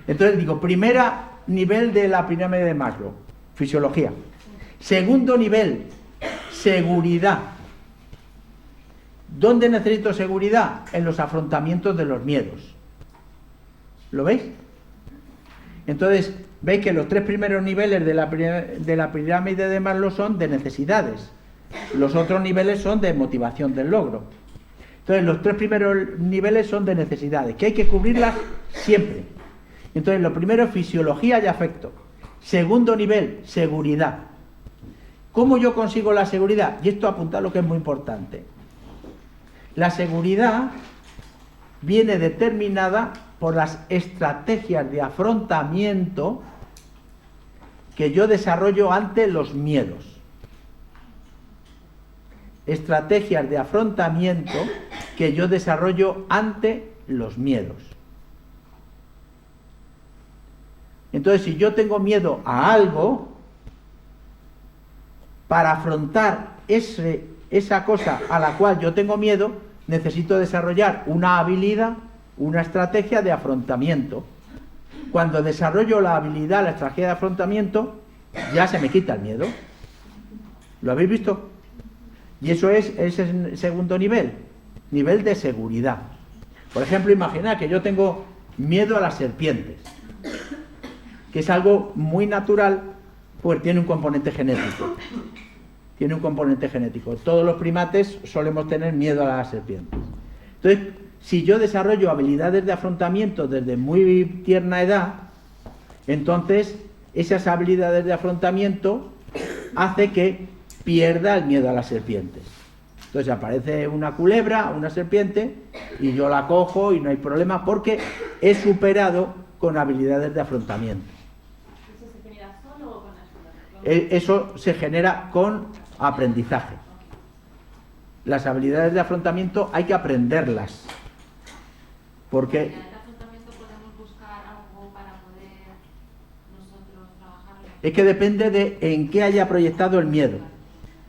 Entonces digo, primera nivel de la pirámide de Maslow, fisiología. Segundo nivel, seguridad. ¿Dónde necesito seguridad? En los afrontamientos de los miedos. ¿Lo veis? Entonces, veis que los tres primeros niveles de la pirámide de Maslow son de necesidades. Los otros niveles son de motivación del logro. Entonces, los tres primeros niveles son de necesidades, que hay que cubrirlas siempre. Entonces, lo primero es fisiología y afecto. Segundo nivel, seguridad. ¿Cómo yo consigo la seguridad? Y esto apuntad lo que es muy importante. La seguridad viene determinada por las estrategias de afrontamiento que yo desarrollo ante los miedos. Estrategias de afrontamiento que yo desarrollo ante los miedos. Entonces, si yo tengo miedo a algo, para afrontar esa cosa a la cual yo tengo miedo, necesito desarrollar una habilidad, una estrategia de afrontamiento. Cuando desarrollo la habilidad, la estrategia de afrontamiento, ya se me quita el miedo. ¿Lo habéis visto? Y eso es el segundo nivel, nivel de seguridad. Por ejemplo, imaginad que yo tengo miedo a las serpientes, que es algo muy natural, pues tiene un componente genético. Tiene un componente genético. Todos los primates solemos tener miedo a las serpientes. Entonces, si yo desarrollo habilidades de afrontamiento desde muy tierna edad, entonces esas habilidades de afrontamiento hace que pierda el miedo a las serpientes. Entonces aparece una culebra, una serpiente, y yo la cojo y no hay problema porque he superado con habilidades de afrontamiento. ¿Eso se genera solo o con ayuda? Eso se genera con aprendizaje. Las habilidades de afrontamiento hay que aprenderlas. Porque ¿En el afrontamiento podemos buscar algo para poder nosotros trabajarlo? es que depende de en qué haya proyectado el miedo.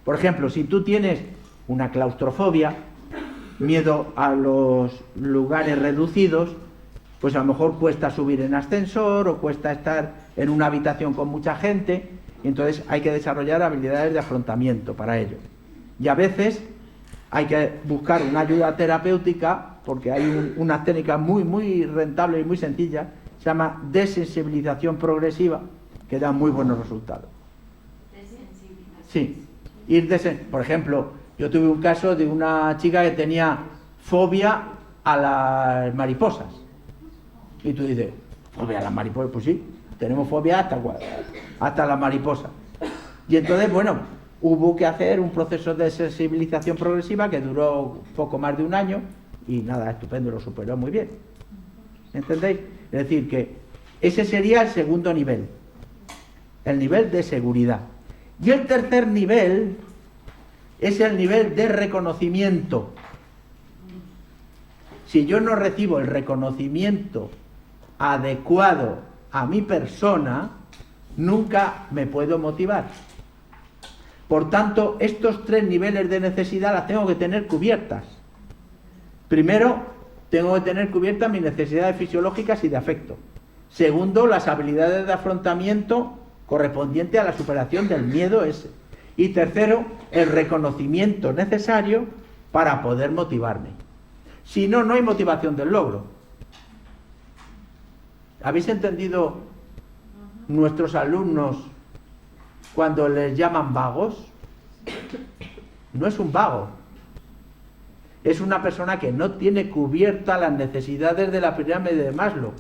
Por ejemplo, si tú tienes una claustrofobia, miedo a los lugares reducidos, pues a lo mejor cuesta subir en ascensor o cuesta estar en una habitación con mucha gente, y entonces hay que desarrollar habilidades de afrontamiento para ello. Y a veces hay que buscar una ayuda terapéutica, porque hay unas técnicas muy rentables y muy sencillas, se llama desensibilización progresiva, que da muy buenos resultados. Desensibilización. Sí, por ejemplo, yo tuve un caso de una chica que tenía fobia a las mariposas. Y tú dices, ¿fobia a las mariposas? Pues sí, tenemos fobia hasta las mariposas. Y entonces, bueno, hubo que hacer un proceso de sensibilización progresiva que duró poco más de un año y nada, estupendo, lo superó muy bien. ¿Entendéis? Es decir, que ese sería el segundo nivel, el nivel de seguridad. Y el tercer nivel es el nivel de reconocimiento. Si yo no recibo el reconocimiento adecuado a mi persona, nunca me puedo motivar. Por tanto, estos tres niveles de necesidad las tengo que tener cubiertas. Primero, tengo que tener cubiertas mis necesidades fisiológicas y de afecto. Segundo, las habilidades de afrontamiento correspondiente a la superación del miedo ese. Y tercero, el reconocimiento necesario para poder motivarme. Si no, no hay motivación del logro. ¿Habéis entendido nuestros alumnos cuando les llaman vagos? No es un vago. Es una persona que no tiene cubiertas las necesidades de la pirámide de Maslow.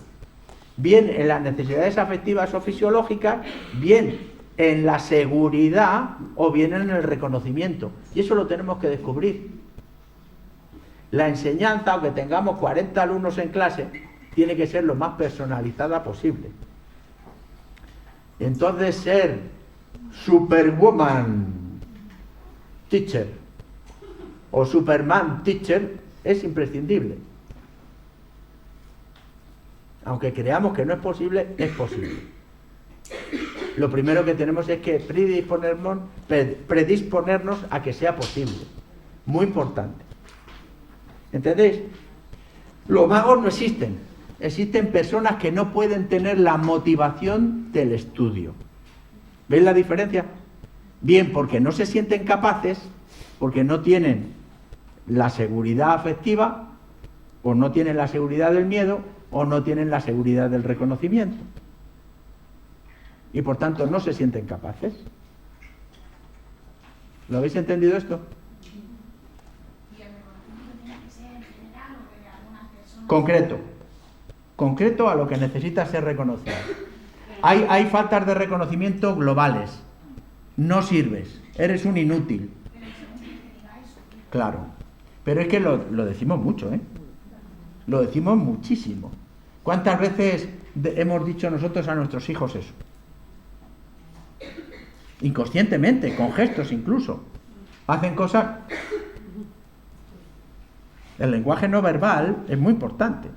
Bien en las necesidades afectivas o fisiológicas, bien en la seguridad o bien en el reconocimiento. Y eso lo tenemos que descubrir. La enseñanza, aunque tengamos 40 alumnos en clase, tiene que ser lo más personalizada posible. Entonces, ser Superwoman Teacher o Superman Teacher es imprescindible. Aunque creamos que no es posible, es posible. Lo primero que tenemos es que predisponernos a que sea posible. Muy importante. ¿Entendéis? Los vagos no existen. existen personas que no pueden tener la motivación del estudio. ¿Veis la diferencia? Bien, porque no se sienten capaces, porque no tienen la seguridad afectiva, o no tienen la seguridad del miedo, o no tienen la seguridad del reconocimiento. Y por tanto no se sienten capaces. ¿Lo habéis entendido esto? Concreto a lo que necesita ser reconocido. Hay faltas de reconocimiento globales. No sirves, eres un inútil. Claro, pero es que lo decimos mucho, ¿eh? Lo decimos muchísimo. ¿Cuántas veces hemos dicho nosotros a nuestros hijos eso? Inconscientemente, con gestos incluso. Hacen cosas. El lenguaje no verbal es muy importante.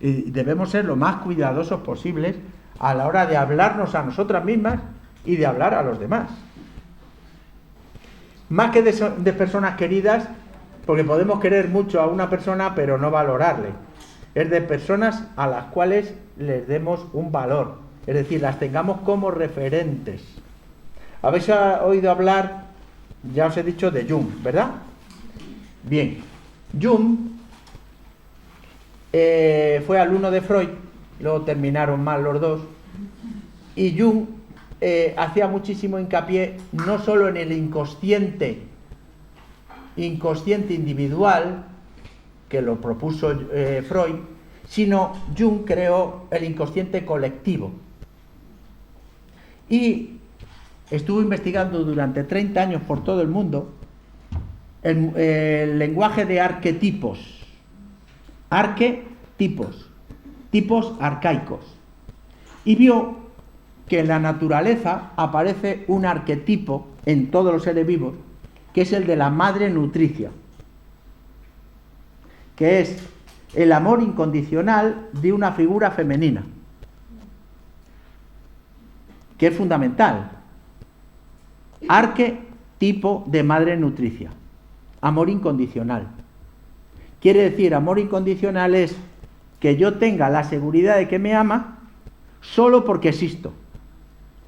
Y debemos ser lo más cuidadosos posibles a la hora de hablarnos a nosotras mismas y de hablar a los demás. Más que de personas queridas, porque podemos querer mucho a una persona pero no valorarle. Es de personas a las cuales les demos un valor, es decir, las tengamos como referentes. Habéis oído hablar, ya os he dicho, de Jung, ¿verdad? Bien, Jung fue alumno de Freud, luego terminaron mal los dos, y Jung hacía muchísimo hincapié no solo en el inconsciente individual, que lo propuso Freud, sino Jung creó el inconsciente colectivo. Y estuvo investigando durante 30 años por todo el mundo el lenguaje de arquetipos. Arquetipos, tipos arcaicos. Y vio que en la naturaleza aparece un arquetipo en todos los seres vivos, que es el de la madre nutricia, que es el amor incondicional de una figura femenina, que es fundamental. Arquetipo de madre nutricia, amor incondicional. Quiere decir, amor incondicional es que yo tenga la seguridad de que me ama solo porque existo,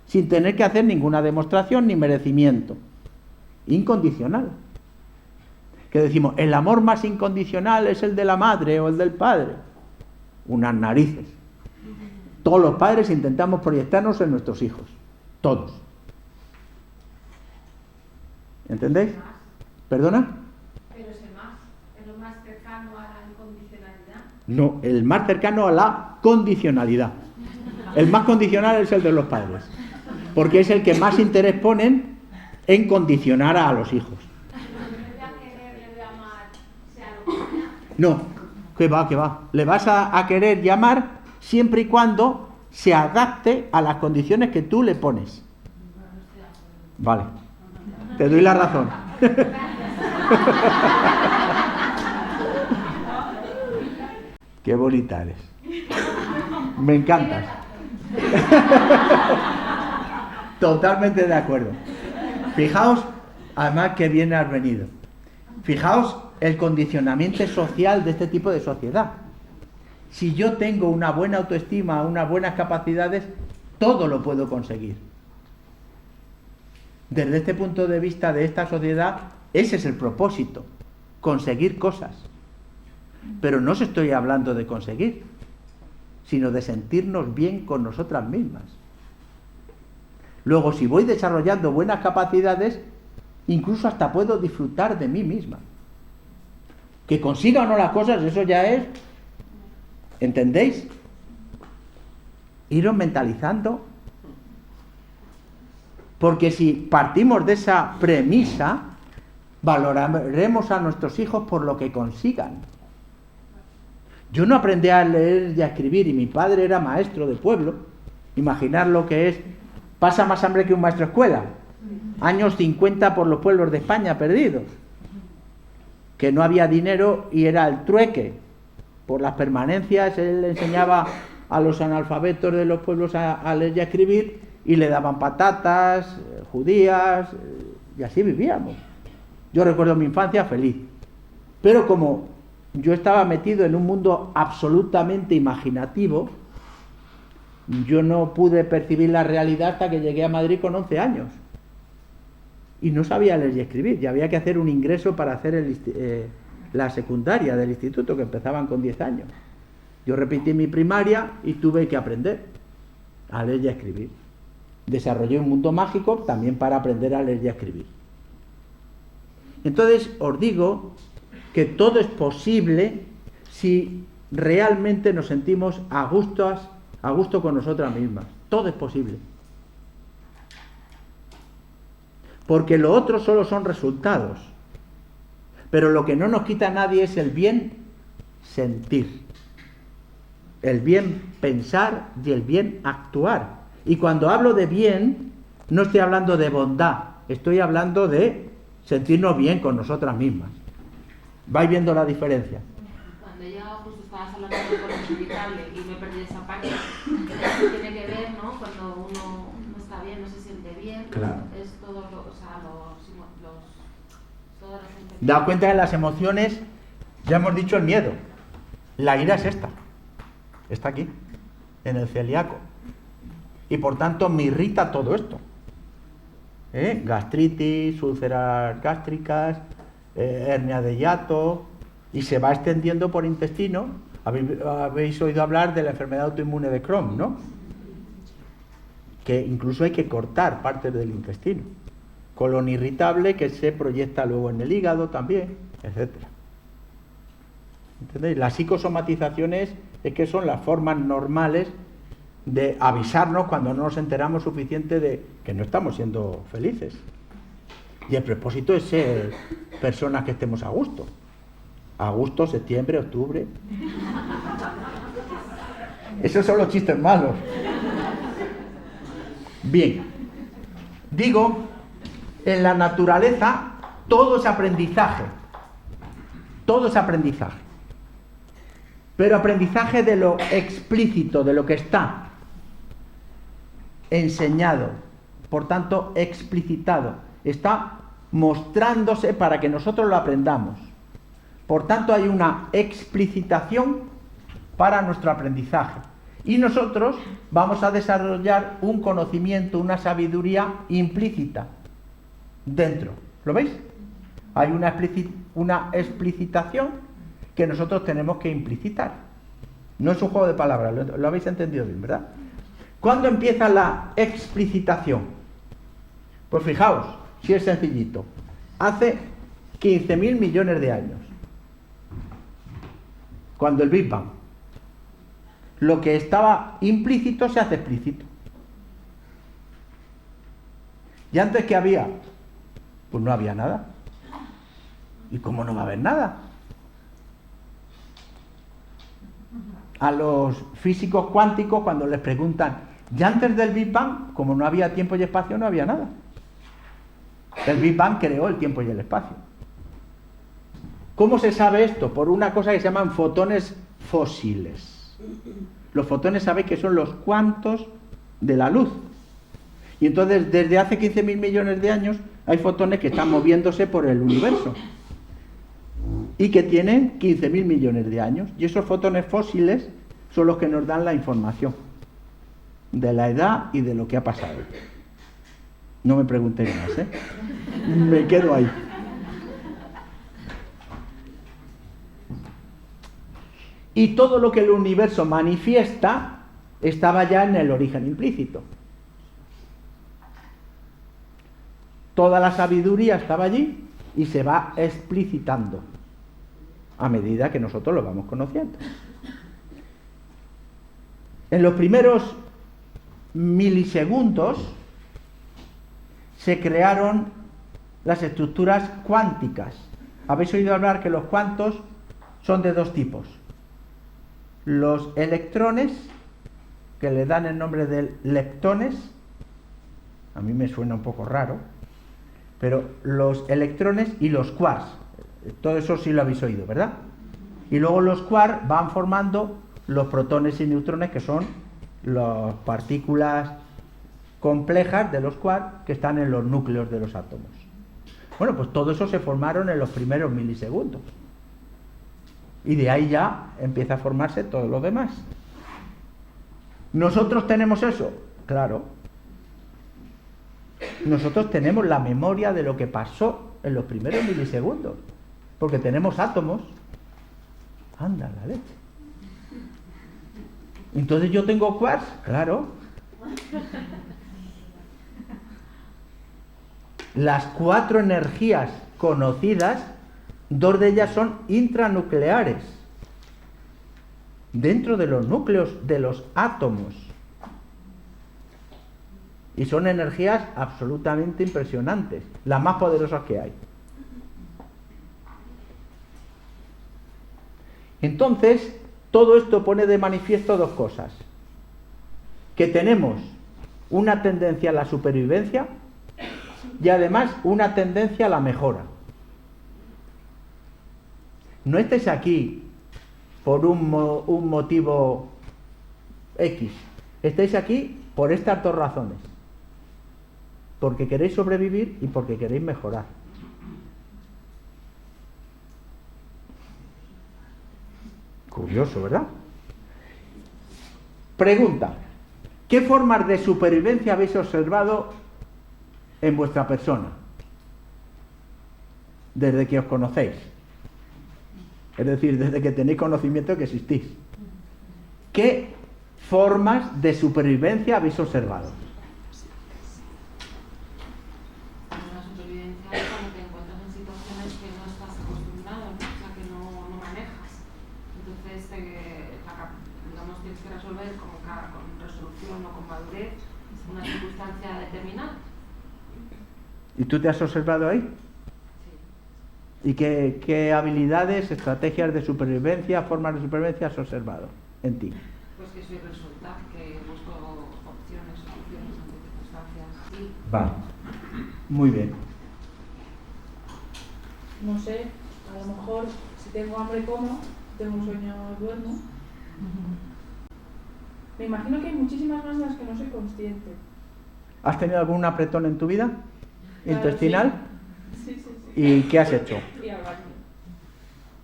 sin tener que hacer ninguna demostración ni merecimiento. Incondicional. Que decimos, el amor más incondicional es el de la madre o el del padre. Unas narices. Todos los padres intentamos proyectarnos en nuestros hijos. Todos. ¿Entendéis? ¿Perdona? Pero es lo más cercano a la incondicionalidad. No, el más cercano a la condicionalidad. El más condicional es el de los padres. Porque es el que más interés ponen en condicionar a los hijos. No, que va. Le vas a querer llamar siempre y cuando se adapte a las condiciones que tú le pones. Vale, te doy la razón. Qué bonita eres. Me encantas. Totalmente de acuerdo. Fijaos, además, que bien has venido. Fijaos el condicionamiento social de este tipo de sociedad. Si yo tengo una buena autoestima, unas buenas capacidades, todo lo puedo conseguir. Desde este punto de vista de esta sociedad, ese es el propósito, conseguir cosas. Pero no os estoy hablando de conseguir, sino de sentirnos bien con nosotras mismas. Luego, si voy desarrollando buenas capacidades, incluso hasta puedo disfrutar de mí misma. Que consiga o no las cosas, eso ya es, ¿entendéis? Iros mentalizando. Porque si partimos de esa premisa, valoraremos a nuestros hijos por lo que consigan. Yo no aprendí a leer y a escribir, y mi padre era maestro de pueblo. Imaginar lo que es, pasa más hambre que un maestro de escuela. Años 50 por los pueblos de España perdidos. Que no había dinero y era el trueque. Por las permanencias, él enseñaba a los analfabetos de los pueblos a leer y a escribir, y le daban patatas, judías, y así vivíamos. Yo recuerdo mi infancia feliz. Pero como yo estaba metido en un mundo absolutamente imaginativo. Yo no pude percibir la realidad hasta que llegué a Madrid con 11 años. Y no sabía leer y escribir. Ya había que hacer un ingreso para hacer la secundaria del instituto, que empezaban con 10 años. Yo repetí mi primaria y tuve que aprender a leer y a escribir. Desarrollé un mundo mágico también para aprender a leer y a escribir. Entonces os digo que todo es posible si realmente nos sentimos a gusto con nosotras mismas. Todo es posible. Porque lo otro solo son resultados. Pero lo que no nos quita a nadie es el bien sentir, el bien pensar y el bien actuar. Y cuando hablo de bien, no estoy hablando de bondad, estoy hablando de sentirnos bien con nosotras mismas. ¿Vais viendo la diferencia? Cuando ya justo estabas hablando de lo inevitable y me perdí esa parte, eso tiene que ver, ¿no? Cuando uno no está bien, no se siente bien, claro. Es todo lo, o sea, todas las emociones. Daos cuenta que las emociones, ya hemos dicho el miedo. La ira es esta. Está aquí, en el celíaco. Y por tanto me irrita todo esto. Gastritis, úlceras gástricas, hernia de hiato, y se va extendiendo por intestino. Habéis oído hablar de la enfermedad autoinmune de Crohn, ¿no? Que incluso hay que cortar partes del intestino. Colon irritable que se proyecta luego en el hígado también, etcétera. ¿Entendéis? Las psicosomatizaciones es que son las formas normales de avisarnos cuando no nos enteramos suficiente de que no estamos siendo felices. Y el propósito es ser personas que estemos a gusto. Agosto, septiembre, octubre. Esos son los chistes malos. Bien. Digo, en la naturaleza todo es aprendizaje. Todo es aprendizaje. Pero aprendizaje de lo explícito, de lo que está enseñado, por tanto explicitado, está mostrándose para que nosotros lo aprendamos. Por tanto hay una explicitación para nuestro aprendizaje y nosotros vamos a desarrollar un conocimiento, una sabiduría implícita dentro. ¿Lo veis? Hay una explicitación que nosotros tenemos que implicitar. No es un juego de palabras, lo habéis entendido bien, ¿verdad? ¿Cuándo empieza la explicitación? Pues fijaos, si es sencillito. Hace 15.000 millones de años. Cuando el Big Bang. Lo que estaba implícito se hace explícito. ¿Y antes qué había? Pues no había nada. ¿Y cómo no va a haber nada? A los físicos cuánticos, cuando les preguntan, ya antes del Big Bang, como no había tiempo y espacio, no había nada. El Big Bang creó el tiempo y el espacio. ¿Cómo se sabe esto? Por una cosa que se llaman fotones fósiles. Los fotones sabéis que son los cuantos de la luz. Y entonces, desde hace 15.000 millones de años, hay fotones que están moviéndose por el universo. Y que tienen 15.000 millones de años. Y esos fotones fósiles son los que nos dan la información de la edad y de lo que ha pasado. No me preguntéis más, ¿eh? Me quedo ahí. Y todo lo que el universo manifiesta estaba ya en el origen implícito. Toda la sabiduría estaba allí y se va explicitando a medida que nosotros lo vamos conociendo. En los primeros milisegundos se crearon las estructuras cuánticas. Habéis oído hablar que los cuantos son de dos tipos. Los electrones, que le dan el nombre de leptones, a mí me suena un poco raro, pero los electrones y los quarks, todo eso sí lo habéis oído, ¿verdad? Y luego los quarks van formando los protones y neutrones, que son las partículas complejas de los quarks que están en los núcleos de los átomos. Bueno, pues todo eso se formaron en los primeros milisegundos. Y de ahí ya empieza a formarse todo lo demás. ¿Nosotros tenemos eso? Claro. Nosotros tenemos la memoria de lo que pasó en los primeros milisegundos. Porque tenemos átomos. Anda, la leche. Entonces yo tengo quarks, claro. Las 4 energías conocidas, 2 de ellas son intranucleares, dentro de los núcleos de los átomos. Y son energías absolutamente impresionantes, las más poderosas que hay. Entonces, todo esto pone de manifiesto 2 cosas. Que tenemos una tendencia a la supervivencia y además una tendencia a la mejora. No estéis aquí por un motivo X. Estáis aquí por estas 2 razones. Porque queréis sobrevivir y porque queréis mejorar. Curioso, ¿verdad? Pregunta: ¿qué formas de supervivencia habéis observado en vuestra persona desde que os conocéis? Es decir, desde que tenéis conocimiento de que existís. ¿Qué formas de supervivencia habéis observado? La supervivencia es cuando te encuentras en situaciones que no estás acostumbrado, ¿no? O sea, que no manejas. Entonces, digamos, tienes que resolver con resolución o con madurez una circunstancia determinada. ¿Y tú te has observado ahí? Sí. ¿Y qué habilidades, estrategias de supervivencia, formas de supervivencia has observado en ti? Pues que soy resulta, que busco opciones, soluciones ante circunstancias así. Vale, muy bien. No sé, a lo mejor si tengo hambre como, si tengo un sueño duermo. Me imagino que hay muchísimas más de las que no soy consciente. ¿Has tenido algún apretón en tu vida? Claro, ¿Intestinal? Sí. ¿Y qué has hecho? Y al baño.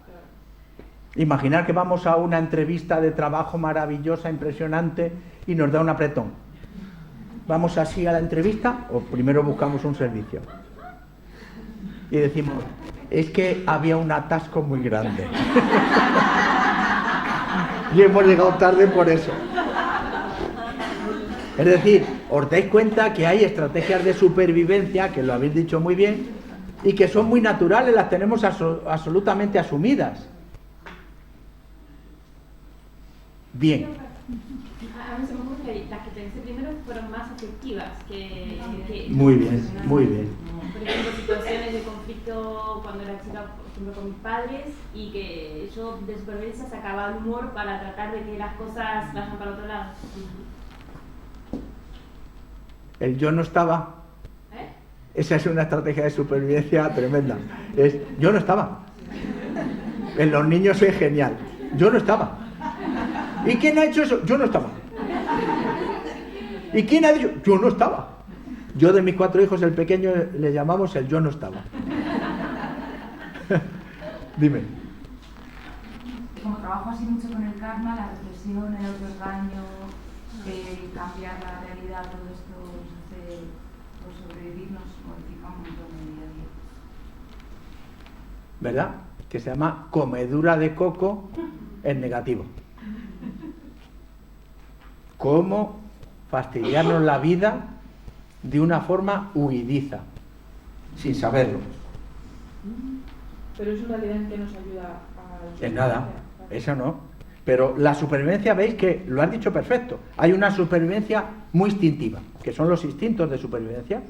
Claro. Imaginar que vamos a una entrevista de trabajo maravillosa, impresionante, y nos da un apretón. ¿Vamos así a la entrevista o primero buscamos un servicio? Y decimos, es que había un atasco muy grande. Y hemos llegado tarde por eso. Es decir, os dais cuenta que hay estrategias de supervivencia, que lo habéis dicho muy bien, y que son muy naturales, las tenemos absolutamente asumidas. Bien. A mí se me ocurre que las que pensé primero fueron más afectivas que Muy bien, muy bien. por ejemplo, situaciones de conflicto cuando era chica, por ejemplo, con mis padres, y que yo de supervivencia sacaba el humor para tratar de que las cosas vayan para otro lado. El yo no estaba. Esa es una estrategia de supervivencia tremenda. Es, yo no estaba. En los niños es genial. Yo no estaba. ¿Y quién ha hecho eso? Yo no estaba. ¿Y quién ha dicho? Yo no estaba. Yo de mis 4 hijos, el pequeño le llamamos el yo no estaba. Dime. Como trabajo así mucho con el karma, la represión, el autoengaño, cambiar la realidad, todo esto nos hace, por sobrevivir, nos modifica un montón de día a día. ¿Verdad? Que se llama comedura de coco en negativo. Cómo fastidiarnos la vida de una forma huidiza, sin saberlo. Pero es una realidad en que nos ayuda a... En nada, eso no. Pero la supervivencia, veis que lo has dicho perfecto. Hay una supervivencia muy instintiva, que son los instintos de supervivencia,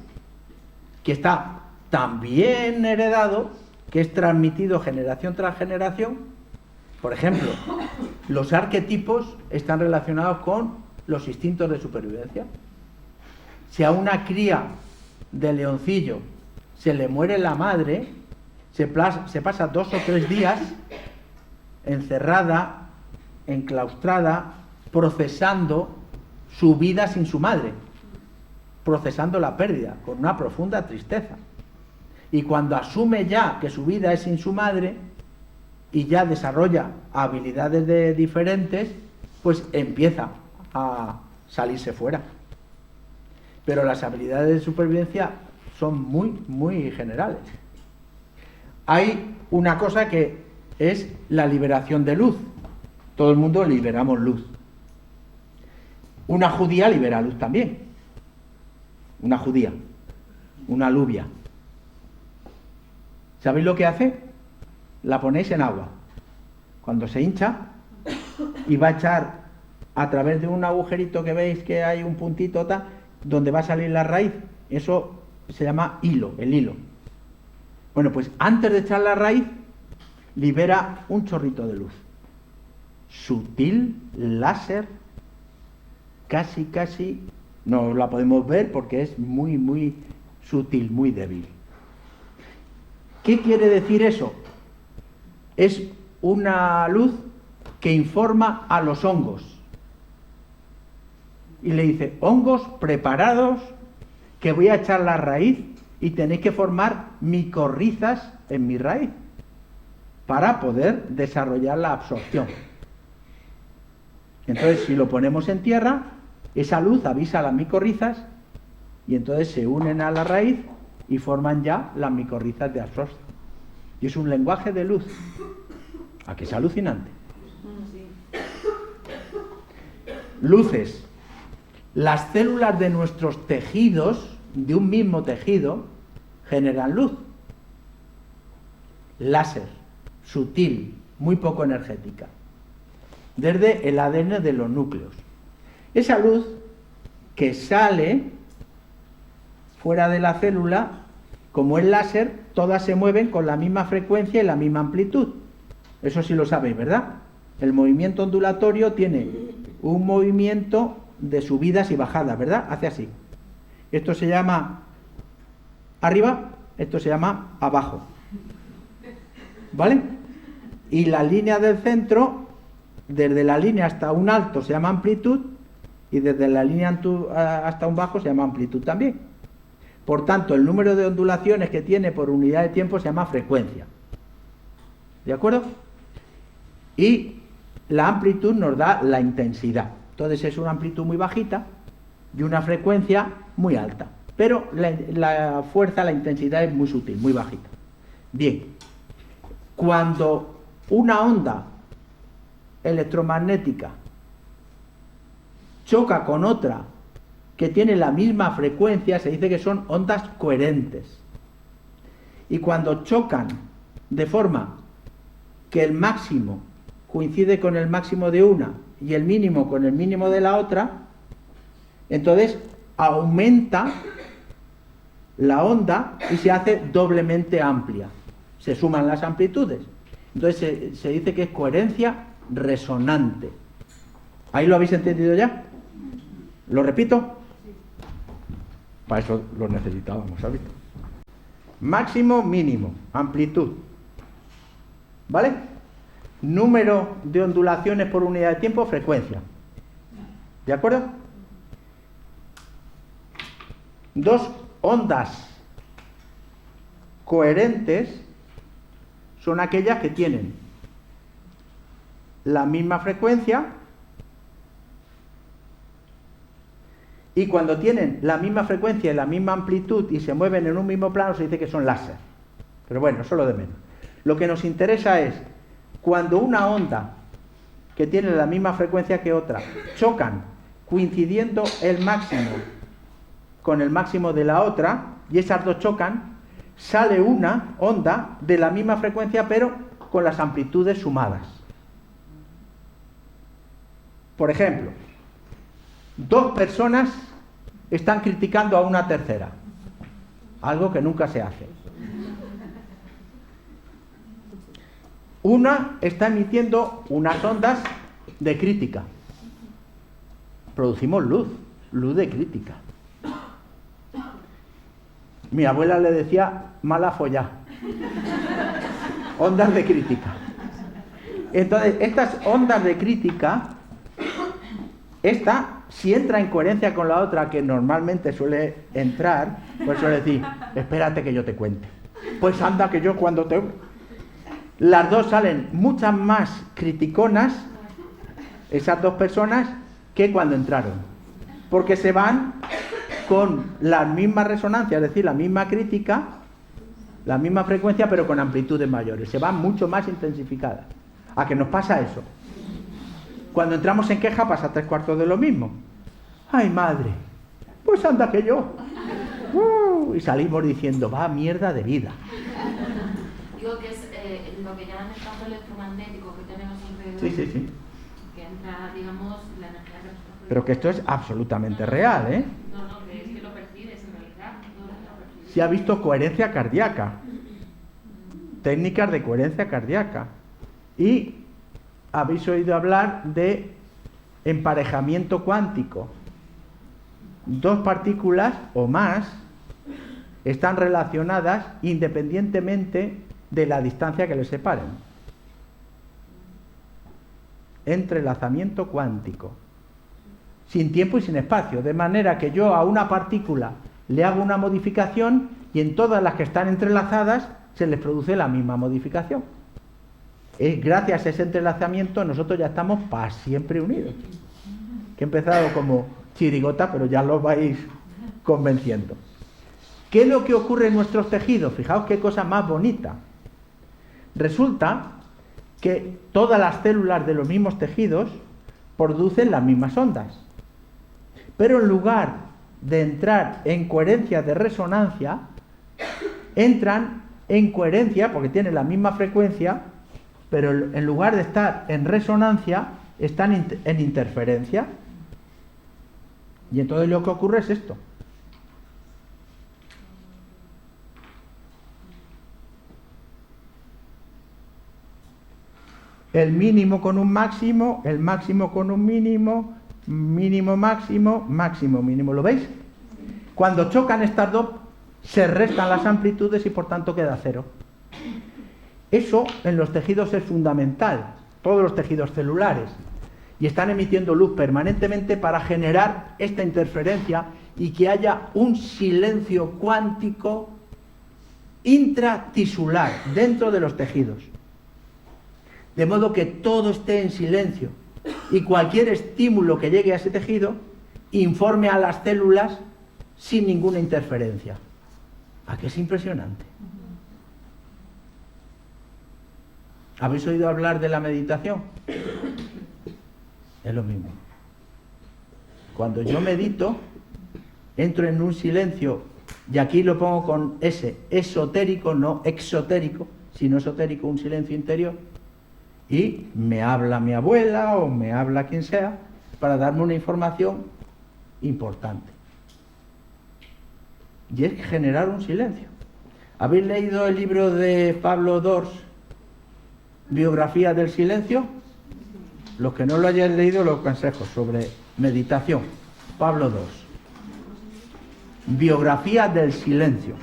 que está tan bien heredado, que es transmitido generación tras generación. Por ejemplo, los arquetipos están relacionados con los instintos de supervivencia. Si a una cría de leoncillo se le muere la madre, se pasa 2 o 3 días encerrada, enclaustrada, procesando su vida sin su madre, procesando la pérdida, con una profunda tristeza. Y cuando asume ya que su vida es sin su madre, y ya desarrolla habilidades diferentes, pues empieza a salirse fuera. Pero las habilidades de supervivencia son muy generales. Hay una cosa que es la liberación de luz. Todo el mundo liberamos luz. Una judía libera luz también. Una judía. Una alubia. ¿Sabéis lo que hace? La ponéis en agua. Cuando se hincha y va a echar a través de un agujerito que veis que hay un puntito donde va a salir la raíz, eso se llama hilo, el hilo. Bueno, pues antes de echar la raíz, libera un chorrito de luz. Sutil, láser, casi, no la podemos ver porque es muy sutil, muy débil. ¿Qué quiere decir eso? Es una luz que informa a los hongos. Y le dice, hongos preparados, que voy a echar la raíz y tenéis que formar micorrizas en mi raíz para poder desarrollar la absorción. Entonces, si lo ponemos en tierra, esa luz avisa a las micorrizas y entonces se unen a la raíz y forman ya las micorrizas de absorción. Y es un lenguaje de luz. ¿A que es alucinante? Luces. Las células de nuestros tejidos, de un mismo tejido, generan luz. Láser, sutil, muy poco energética. Desde el ADN de los núcleos. Esa luz que sale fuera de la célula, como es láser, todas se mueven con la misma frecuencia y la misma amplitud. Eso sí lo sabéis, ¿verdad? El movimiento ondulatorio tiene un movimiento de subidas y bajadas, ¿verdad? Hace así. Esto se llama arriba, esto se llama abajo. ¿Vale? Y la línea del centro, desde la línea hasta un alto se llama amplitud y desde la línea hasta un bajo se llama amplitud también. Por tanto, el número de ondulaciones que tiene por unidad de tiempo se llama frecuencia. ¿De acuerdo? Y la amplitud nos da la intensidad. Entonces es una amplitud muy bajita y una frecuencia muy alta. Pero la fuerza, la intensidad es muy sutil, muy bajita. Bien, cuando una onda electromagnética choca con otra que tiene la misma frecuencia, se dice que son ondas coherentes. Y cuando chocan de forma que el máximo coincide con el máximo de una y el mínimo con el mínimo de la otra, entonces aumenta la onda y se hace doblemente amplia. Se suman las amplitudes. Entonces se dice que es coherencia resonante. ¿Ahí lo habéis entendido ya? ¿Lo repito? Para eso lo necesitábamos, ¿sabes? Máximo, mínimo, amplitud. ¿Vale? Número de ondulaciones por unidad de tiempo, frecuencia. ¿De acuerdo? Dos ondas coherentes son aquellas que tienen la misma frecuencia y cuando tienen la misma frecuencia y la misma amplitud y se mueven en un mismo plano se dice que son láser. Pero bueno, eso es lo de menos. Lo que nos interesa es cuando una onda que tiene la misma frecuencia que otra chocan coincidiendo el máximo con el máximo de la otra y esas dos chocan, sale una onda de la misma frecuencia pero con las amplitudes sumadas. Por ejemplo, dos personas están criticando a una tercera, algo que nunca se hace. Una está emitiendo unas ondas de crítica. Producimos luz de crítica. Mi abuela le decía mala follá. Ondas de crítica. Entonces, estas ondas de crítica, esta, si entra en coherencia con la otra, que normalmente suele entrar, pues suele decir, espérate que yo te cuente. Pues anda que yo cuando te... las dos salen muchas más criticonas, esas dos personas, que cuando entraron. Porque se van con la misma resonancia, es decir, la misma crítica, la misma frecuencia, pero con amplitudes mayores. Se van mucho más intensificadas. ¿A qué nos pasa eso? Cuando entramos en queja pasa 3/4 de lo mismo. ¡Ay, madre! Pues anda que yo. Y salimos diciendo, va, mierda de vida. Digo que es lo que llaman el campo electromagnético que tenemos alrededor. Sí. Que entra, digamos, la energía que nosotros... Pero que esto es absolutamente real, ¿eh? No, que es que lo percibes en realidad. No lo percibes. Se ha visto coherencia cardíaca. Técnicas de coherencia cardíaca. Y habéis oído hablar de emparejamiento cuántico. Dos partículas o más están relacionadas independientemente de la distancia que les separen. Entrelazamiento cuántico. Sin tiempo y sin espacio. De manera que yo a una partícula le hago una modificación y en todas las que están entrelazadas se les produce la misma modificación. Gracias a ese entrelazamiento nosotros ya estamos para siempre unidos. Que he empezado como chirigota, pero ya los vais convenciendo. ¿Qué es lo que ocurre en nuestros tejidos? Fijaos qué cosa más bonita. Resulta que todas las células de los mismos tejidos producen las mismas ondas. Pero en lugar de entrar en coherencia de resonancia, entran en coherencia, porque tienen la misma frecuencia, pero en lugar de estar en resonancia, están en interferencia. Y entonces lo que ocurre es esto. El mínimo con un máximo, el máximo con un mínimo, mínimo máximo, máximo mínimo. ¿Lo veis? Cuando chocan estas dos, se restan las amplitudes y por tanto queda cero. Eso en los tejidos es fundamental, todos los tejidos celulares. Y están emitiendo luz permanentemente para generar esta interferencia y que haya un silencio cuántico intratisular dentro de los tejidos. De modo que todo esté en silencio y cualquier estímulo que llegue a ese tejido informe a las células sin ninguna interferencia. ¿A qué es impresionante? ¿Habéis oído hablar de la meditación? Es lo mismo. Cuando yo medito, entro en un silencio, y aquí lo pongo con S, esotérico, no exotérico, sino esotérico, un silencio interior, y me habla mi abuela o me habla quien sea para darme una información importante. Y es generar un silencio. ¿Habéis leído el libro de Pablo Dors, Biografía del Silencio? Los que no lo hayan leído, los aconsejo, sobre meditación. Pablo Dors. Biografía del Silencio.